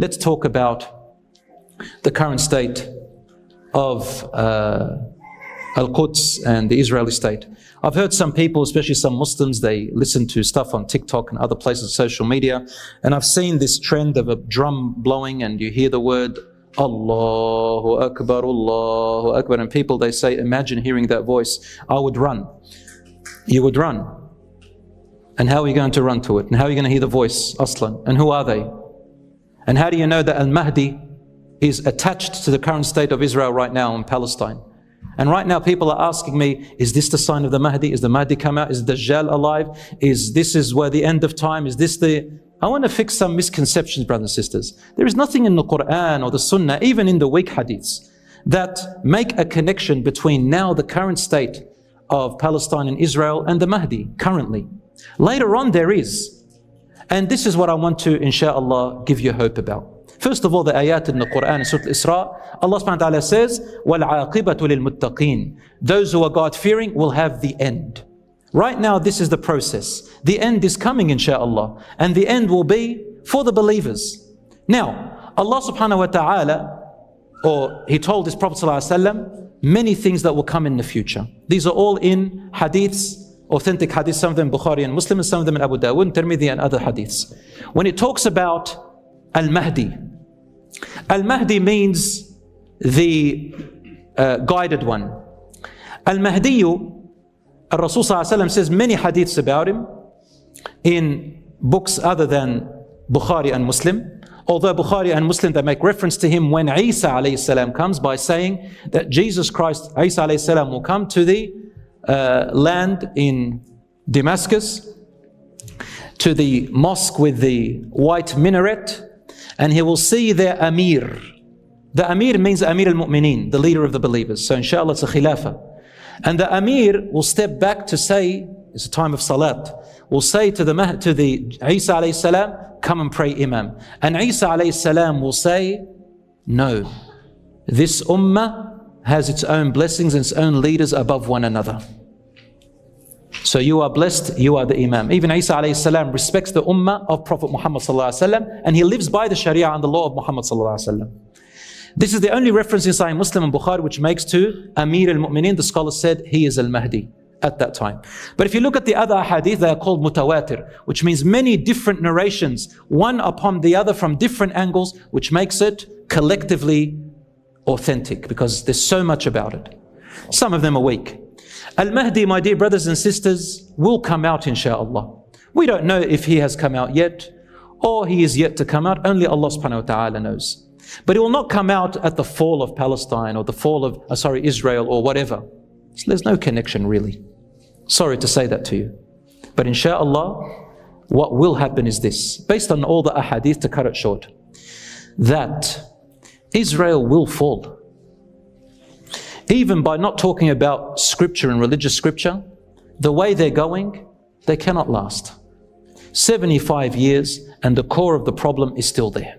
let's talk about the current state of Al-Quds and the Israeli state. I've heard some people, especially some Muslims, they listen to stuff on TikTok and other places, social media, and I've seen this trend of a drum blowing and you hear the word Allahu Akbar, Allahu Akbar, and people, they say, imagine hearing that voice. I would run. You would run. And how are you going to run to it? And how are you going to hear the voice, Aslan? And who are they? And how do you know that Al-Mahdi is attached to the current state of Israel right now in Palestine? And right now people are asking me, is this the sign of the Mahdi? Is the Mahdi come out? Is Dajjal alive? Is where the end of time? Is this the... I want to fix some misconceptions, brothers and sisters. There is nothing in the Qur'an or the Sunnah, even in the weak hadiths, that make a connection between now the current state of Palestine and Israel and the Mahdi currently. Later on there is. And this is what I want to, inshallah, give you hope about. First of all, the ayat in the Qur'an, Surah Al-Isra, Allah subhanahu wa ta'ala says, وَالْعَاقِبَةُ لِلْمُتَّقِينَ. Those who are God-fearing will have the end. Right now, this is the process. The end is coming, inshallah. And the end will be for the believers. Now, Allah subhanahu wa ta'ala, or He told His Prophet sallallahu alaihi wasallam, many things that will come in the future. These are all in hadiths, authentic hadiths, some of them Bukhari and Muslim, and some of them in Abu Dawud and Tirmidhi and other hadiths. When it talks about Al-Mahdi, Al-Mahdi means the guided one. Al-Mahdiyu, Al-Rasul sallallahu alaihi wasallam says many hadiths about him in books other than Bukhari and Muslim. Although Bukhari and Muslim, they make reference to him when Isa alayhi salam comes by saying that Jesus Christ, Isa alayhi salam, will come to the land in Damascus, to the mosque with the white minaret, and he will see their Amir. The Amir means Amir al-Mu'mineen, the leader of the believers. So inshallah it's a khilafah. And the Amir will step back to say, it's a time of salat, will say to the Isa alayhi salam, come and pray Imam. And Isa alayhi salam will say, no, this ummah has its own blessings and its own leaders above one another. So you are blessed, you are the Imam. Even Isa alayhi salam respects the ummah of Prophet Muhammad sallallahu alaihi wasallam, and he lives by the Sharia and the law of Muhammad sallallahu alaihi wasallam. This is the only reference in Sahih Muslim and Bukhari which makes to Amir al-Mu'mineen. The scholars said he is al-Mahdi at that time. But if you look at the other hadith, they are called mutawatir, which means many different narrations, one upon the other from different angles, which makes it collectively authentic because there's so much about it. Some of them are weak. Al-Mahdi, my dear brothers and sisters, will come out inshaAllah. We don't know if he has come out yet or he is yet to come out. Only Allah subhanahu wa ta'ala knows. But it will not come out at the fall of Palestine or the fall of, Israel or whatever. So there's no connection really. Sorry to say that to you. But inshallah, what will happen is this, based on all the ahadith, to cut it short, that Israel will fall. Even by not talking about scripture and religious scripture, the way they're going, they cannot last. 75 years and the core of the problem is still there.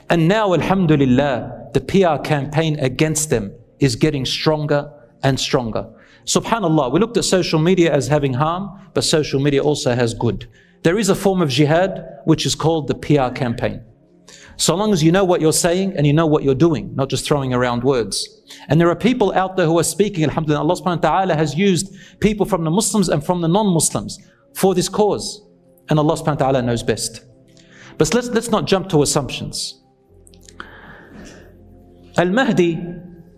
And now, alhamdulillah, the PR campaign against them is getting stronger and stronger. Subhanallah, we looked at social media as having harm, but social media also has good. There is a form of jihad which is called the PR campaign. So long as you know what you're saying and you know what you're doing, not just throwing around words. And there are people out there who are speaking, alhamdulillah, Allah subhanahu wa ta'ala has used people from the Muslims and from the non-Muslims for this cause. And Allah subhanahu wa ta'ala knows best. But let's not jump to assumptions. Al-Mahdi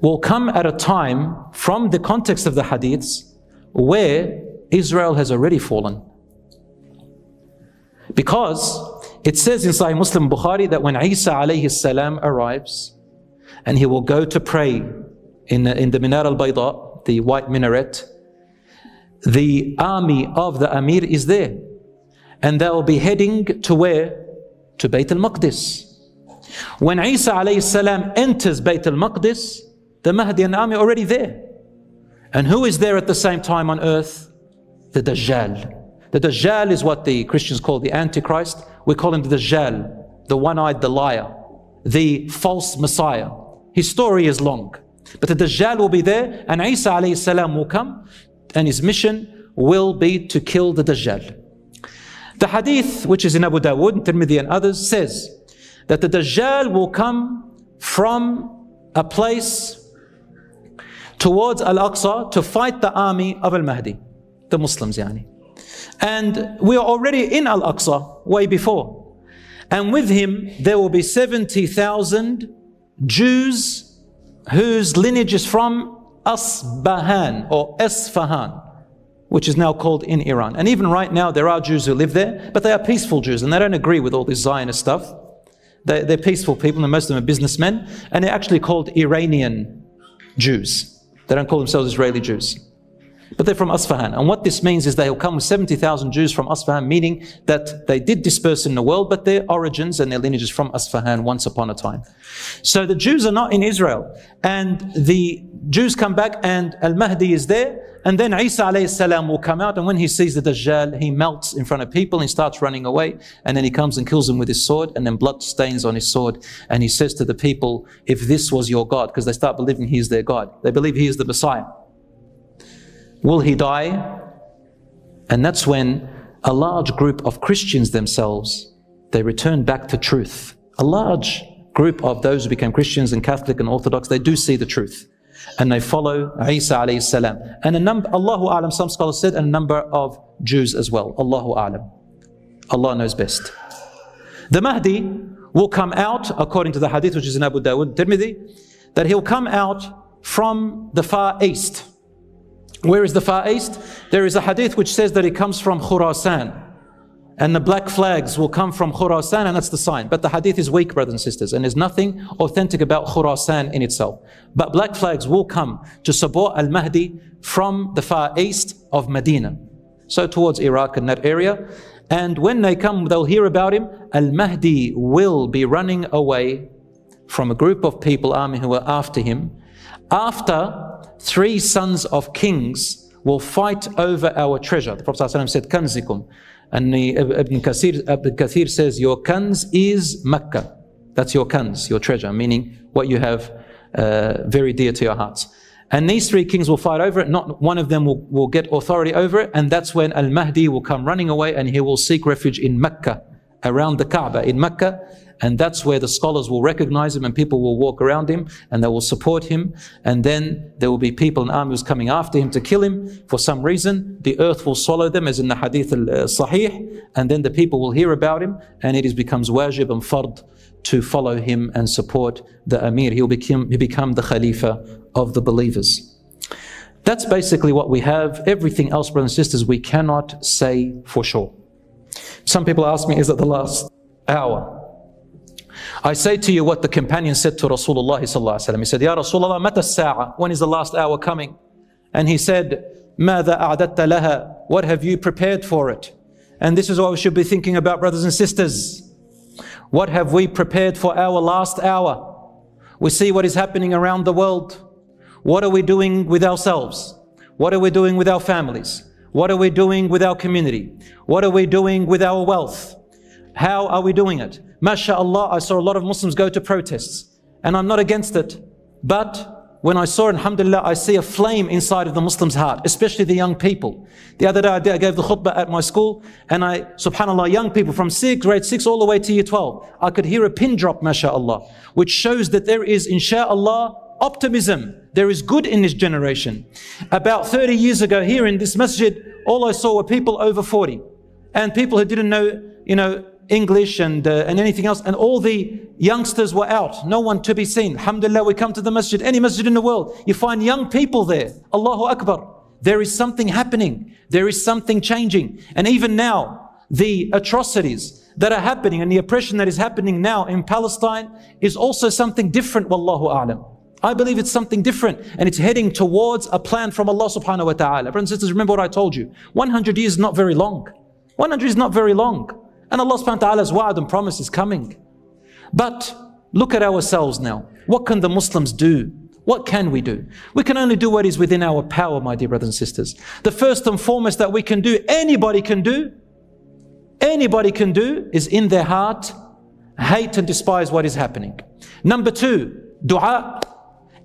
will come at a time from the context of the hadiths where Israel has already fallen. Because it says in Sahih Muslim Bukhari that when Isa alayhi salam arrives and he will go to pray in the Minar al-Bayda, the white minaret, the army of the Amir is there. And they'll be heading to where? To Bayt al-Maqdis. When Isa alayhi salam enters Bayt al-Maqdis, the Mahdi and the army are already there. And who is there at the same time on earth? The Dajjal. The Dajjal is what the Christians call the Antichrist. We call him the Dajjal, the one-eyed, the liar, the false Messiah. His story is long. But the Dajjal will be there and Isa alayhi salam will come and his mission will be to kill the Dajjal. The hadith, which is in Abu Dawud, Tirmidhi and others, says that the Dajjal will come from a place towards Al-Aqsa to fight the army of Al-Mahdi, the Muslims yani. And we are already in Al-Aqsa way before. And with him there will be 70,000 Jews whose lineage is from Asbahan or Esfahan, which is now called in Iran. And even right now there are Jews who live there, but they are peaceful Jews and they don't agree with all this Zionist stuff. They're peaceful people, and most of them are businessmen, and they're actually called Iranian Jews. They don't call themselves Israeli Jews, but they're from Asfahan. And what this means is they'll come with 70,000 Jews from Asfahan, meaning that they did disperse in the world, but their origins and their lineage is from Asfahan once upon a time. So the Jews are not in Israel, and the Jews come back and Al-Mahdi is there, and then Isa alayhi salam will come out, and when he sees the Dajjal, he melts in front of people and he starts running away, and then he comes and kills them with his sword, and then blood stains on his sword, and he says to the people, if this was your God, because they start believing he is their God, they believe he is the Messiah, will he die? And that's when a large group of Christians themselves, they return back to truth. A large group of those who became Christians and Catholic and Orthodox, they do see the truth, and they follow Isa alayhi salam. And a number, Allahu A'lam, some scholars said, and a number of Jews as well. Allahu A'lam. Allah knows best. The Mahdi will come out, according to the hadith which is in Abu Dawud, Tirmidhi, that he'll come out from the far east. Where is the far east? There is a hadith which says that he comes from Khurasan, and the black flags will come from Khurasan, and that's the sign. But the hadith is weak, brothers and sisters, and there's nothing authentic about Khurasan in itself. But black flags will come to support Al-Mahdi from the far east of Medina, so towards Iraq and that area. And when they come, they'll hear about him. Al-Mahdi will be running away from a group of people, army, who are after him, after 3 sons of kings will fight over our treasure. The Prophet ﷺ said, Kanzikum. And Ibn Kathir says, your kanz is Mecca. That's your kanz, your treasure, meaning what you have very dear to your hearts. And these 3 kings will fight over it. Not one of them will get authority over it. And that's when Al-Mahdi will come running away, and he will seek refuge in Mecca, around the Kaaba in Mecca. And that's where the scholars will recognize him, and people will walk around him and they will support him. And then there will be people and armies coming after him to kill him for some reason. The earth will swallow them, as in the hadith al-sahih, and then the people will hear about him, and it becomes wajib and fard to follow him and support the Amir. He'll become the Khalifa of the believers. That's basically what we have. Everything else, brothers and sisters, we cannot say for sure. Some people ask me, is it the last hour? I say to you what the companion said to Rasulullah sallallahu alaihi wasallam. He said, Ya Rasulullah, mata as-sa'a? When is the last hour coming? And he said, Mada a'datta laha? What have you prepared for it? And this is what we should be thinking about, brothers and sisters. What have we prepared for our last hour? We see what is happening around the world. What are we doing with ourselves? What are we doing with our families? What are we doing with our community? What are we doing with our wealth? How are we doing it? MashaAllah, I saw a lot of Muslims go to protests, and I'm not against it. But when I saw, alhamdulillah, I see a flame inside of the Muslim's heart, especially the young people. The other day I gave the khutbah at my school, and subhanAllah, young people from grade 6 all the way to year 12, I could hear a pin drop, MashaAllah, which shows that there is, insha'Allah, optimism. There is good in this generation. About 30 years ago here in this masjid, all I saw were people over 40, and people who didn't know, English and anything else, and all the youngsters were out, no one to be seen. Alhamdulillah, we come to the masjid, any masjid in the world, you find young people there. Allahu Akbar. There is something happening. There is something changing. And even now, the atrocities that are happening and the oppression that is happening now in Palestine is also something different, wallahu a'lam. I believe it's something different, and it's heading towards a plan from Allah subhanahu wa ta'ala. Brothers and sisters, remember what I told you. 100 years is not very long. 100 is not very long. And Allah subhanahu wa ta'ala's wa'ad and promise is coming. But look at ourselves now. What can the Muslims do? What can we do? We can only do what is within our power, my dear brothers and sisters. The first and foremost that we can do, anybody can do, is in their heart, hate and despise what is happening. Number 2, dua.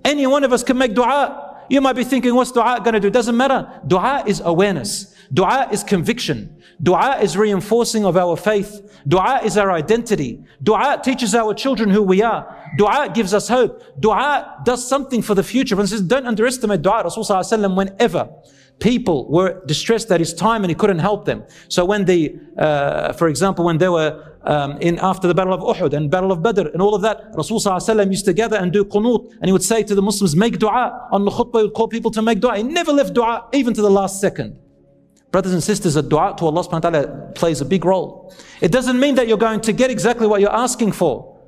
Any one of us can make dua. You might be thinking, what's dua going to do? It doesn't matter. Dua is awareness. Dua is conviction. Dua is reinforcing of our faith. Dua is our identity. Dua teaches our children who we are. Dua gives us hope. Dua does something for the future. And says, don't underestimate dua. Rasulullah whenever people were distressed at his time and he couldn't help them. So when for example, when they were after the Battle of Uhud and Battle of Badr and all of that, Rasulullah used to gather and do qunut, and he would say to the Muslims, make dua. On the khutbah, he would call people to make dua. He never left dua even to the last second. Brothers and sisters, a dua to Allah subhanahu wa ta'ala plays a big role. It doesn't mean that you're going to get exactly what you're asking for.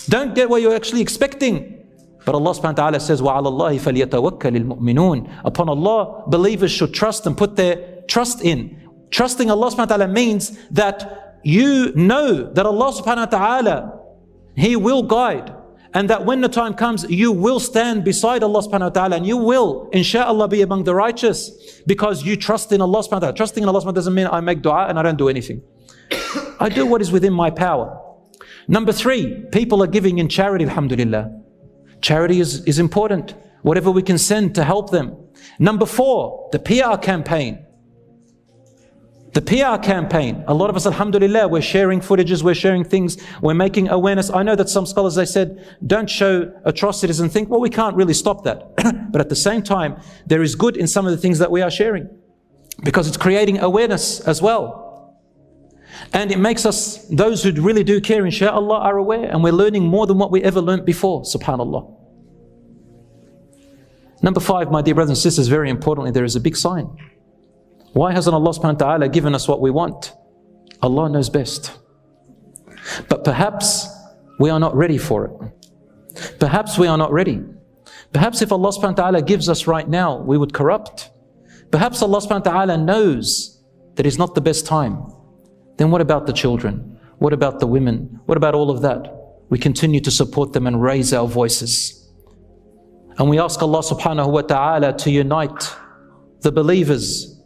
Don't get what you're actually expecting. But Allah subhanahu wa ta'ala says, وَعَلَى اللَّهِ فَلْيَتَوَكَّلِ الْمُؤْمِنُونَ. Upon Allah, believers should trust and put their trust in. Trusting Allah subhanahu wa ta'ala means that you know that Allah subhanahu wa ta'ala, He will guide. And that when the time comes, you will stand beside Allah subhanahu wa ta'ala and you will, inshaAllah, be among the righteous because you trust in Allah subhanahu wa ta'ala. Trusting in Allah subhanahu wa ta'ala doesn't mean I make dua and I don't do anything. I do what is within my power. Number 3, people are giving in charity, alhamdulillah. Charity is important. Whatever we can send to help them. Number 4, the PR campaign. The PR campaign. A lot of us, alhamdulillah, we're sharing footages, we're sharing things, we're making awareness. I know that some scholars, they said, don't show atrocities and think, well, we can't really stop that. But at the same time, there is good in some of the things that we are sharing because it's creating awareness as well. And it makes us, those who really do care, inshaAllah, are aware, and we're learning more than what we ever learned before, subhanAllah. Number 5, my dear brothers and sisters, very importantly, there is a big sign. Why hasn't Allah subhanahu wa ta'ala given us what we want? Allah knows best. But perhaps we are not ready for it. Perhaps we are not ready. Perhaps if Allah subhanahu wa ta'ala gives us right now, we would corrupt. Perhaps Allah subhanahu wa ta'ala knows that it's not the best time. Then what about the children? What about the women? What about all of that? We continue to support them and raise our voices. And we ask Allah subhanahu wa ta'ala to unite the believers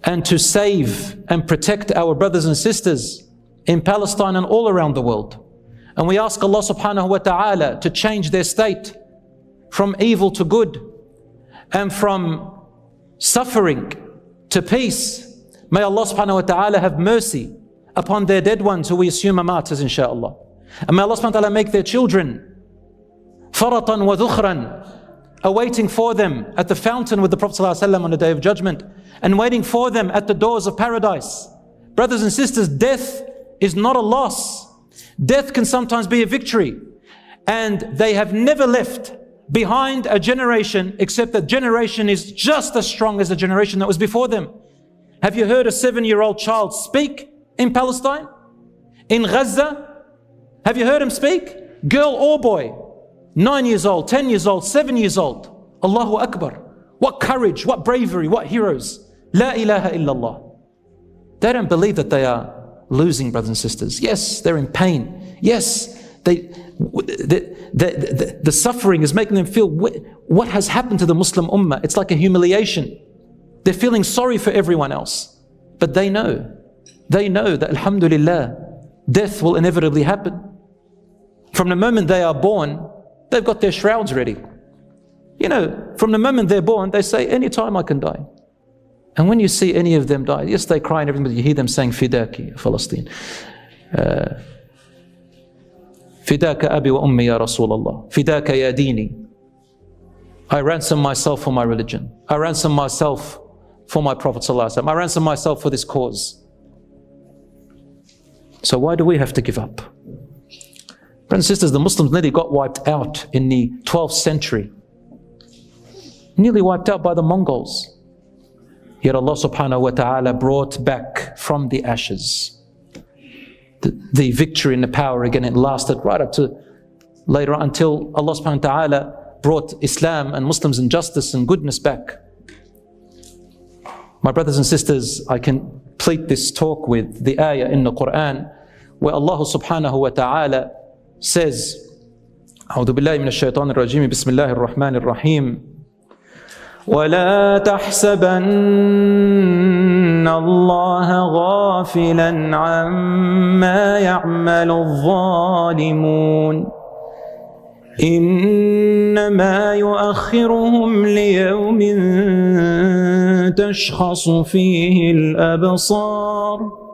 and to save and protect our brothers and sisters in Palestine and all around the world. And we ask Allah subhanahu wa ta'ala to change their state from evil to good and from suffering to peace. May Allah subhanahu wa ta'ala have mercy upon their dead ones who we assume are martyrs, inshaAllah. And may Allah subhanahu wa ta'ala make their children faratan wa dhukhran, awaiting for them at the fountain with the Prophet ﷺ on the Day of Judgment, and waiting for them at the doors of paradise. Brothers and sisters, death is not a loss. Death can sometimes be a victory. And they have never left behind a generation, except that generation is just as strong as the generation that was before them. Have you heard a 7-year-old child speak in Palestine? In Gaza? Have you heard him speak? Girl or boy? 9 years old, 10 years old, 7 years old. Allahu Akbar. What courage, what bravery, what heroes. La ilaha illallah. They don't believe that they are losing, brothers and sisters. Yes, they're in pain. Yes, the suffering is making them feel what has happened to the Muslim Ummah. It's like a humiliation. They're feeling sorry for everyone else. But they know that alhamdulillah, death will inevitably happen. From the moment they are born, they've got their shrouds ready. You know, from the moment they're born, they say, anytime I can die. And when you see any of them die, yes, they cry and everything, but you hear them saying, Fidaki, Palestine. Fidaka abi wa ummi ya Rasulallah. Fidaka ya dini. I ransom myself for my religion. I ransom myself for my Prophet ﷺ. I ransom myself for this cause. So why do we have to give up? Brothers and sisters, the Muslims nearly got wiped out in the 12th century. Nearly wiped out by the Mongols. Yet Allah subhanahu wa ta'ala brought back from the ashes the victory and the power again. It lasted right up to later on until Allah subhanahu wa ta'ala brought Islam and Muslims and justice and goodness back. My brothers and sisters, I complete this talk with the ayah in the Qur'an where Allah subhanahu wa ta'ala says, أعوذ بالله من الشيطان الرجيم بسم الله الرحمن الرحيم ولا تحسبن الله غافلا عما يعمل الظالمون إنما يؤخرهم ليوم تشخص فيه الأبصار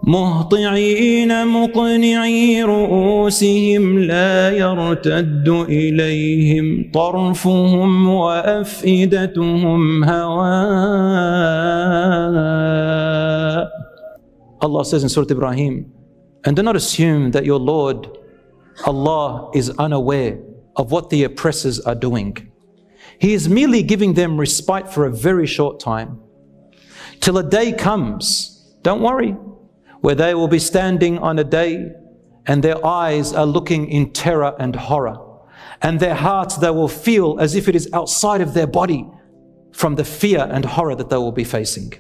مهطعين مقنعي رؤوسهم لا يرتد إليهم طرفهم وأفئدتهم هواء. Allah says in Surah Ibrahim, and do not assume that your Lord Allah is unaware of what the oppressors are doing. He is merely giving them respite for a very short time, till a day comes, don't worry, where they will be standing on a day and their eyes are looking in terror and horror, and their hearts they will feel as if it is outside of their body from the fear and horror that they will be facing.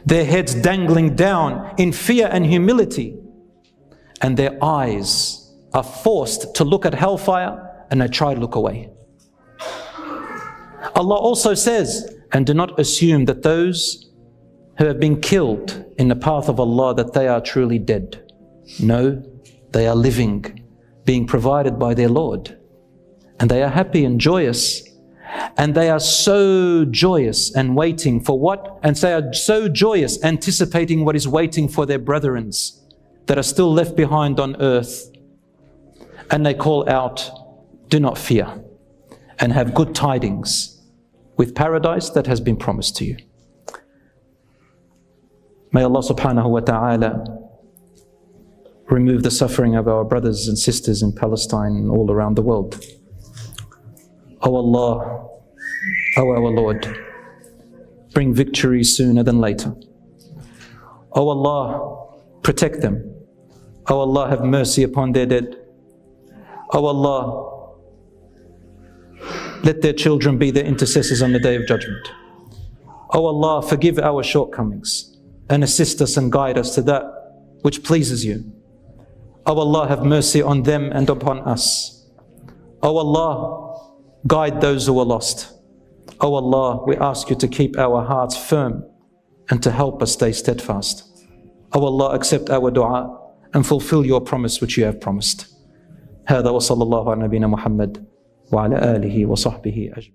Their heads dangling down in fear and humility, and their eyes are forced to look at hellfire and they try to look away. Allah also says, and do not assume that those who have been killed in the path of Allah, that they are truly dead. No, they are living, being provided by their Lord. And they are happy and joyous. And they are so joyous and waiting for what? And they are so joyous, anticipating what is waiting for their brethren that are still left behind on earth. And they call out, do not fear, and have good tidings with paradise that has been promised to you. May Allah subhanahu wa ta'ala remove the suffering of our brothers and sisters in Palestine and all around the world. O Allah, O our Lord, bring victory sooner than later. O Allah, protect them. O Allah, have mercy upon their dead. O Allah, let their children be their intercessors on the Day of Judgment. O Allah, forgive our shortcomings and assist us and guide us to that which pleases you. O Allah, have mercy on them and upon us. O Allah, guide those who are lost. O Allah, we ask you to keep our hearts firm and to help us stay steadfast. O Allah, accept our dua and fulfill your promise which you have promised. هذا وصلى الله على نبينا محمد وعلى آله وصحبه أجمعين.